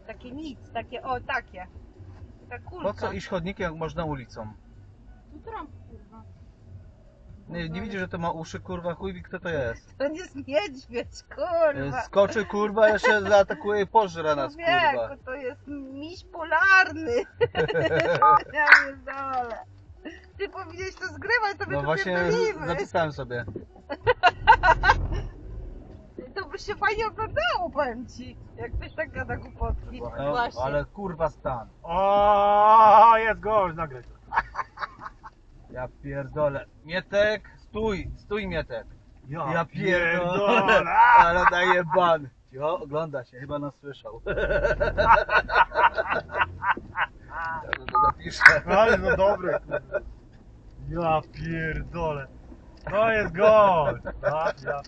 Takie nic, takie, o takie. Taka kulka. Po co iść chodnikiem, jak można ulicą? Tu Trump, kurwa. Nie widzisz, że to ma uszy, kurwa, chuj wie kto to jest. To nie jest niedźwiedź, kurwa. Skoczy, kurwa, jeszcze zaatakuje i pożre nas, kurwa. Człowieku, to jest miś polarny. Ja pierdolę. Ty powinieneś to zgrywać, to my No tu właśnie pierdolimy. zapisałem sobie. To by się fajnie oglądało, powiem ci. Jak ktoś tak gada głupotki. No, Właśnie. ale kurwa stan. O, jest gość, nagraj to. Ja pierdolę. Mietek, stój Mietek. Ja pierdolę. pierdolę. Ale daje ban. Jo, ogląda się, chyba nas słyszał. Ja to zapiszę. Ale no dobre, kurde. Ja pierdolę. To jest gość. Ja pierdolę.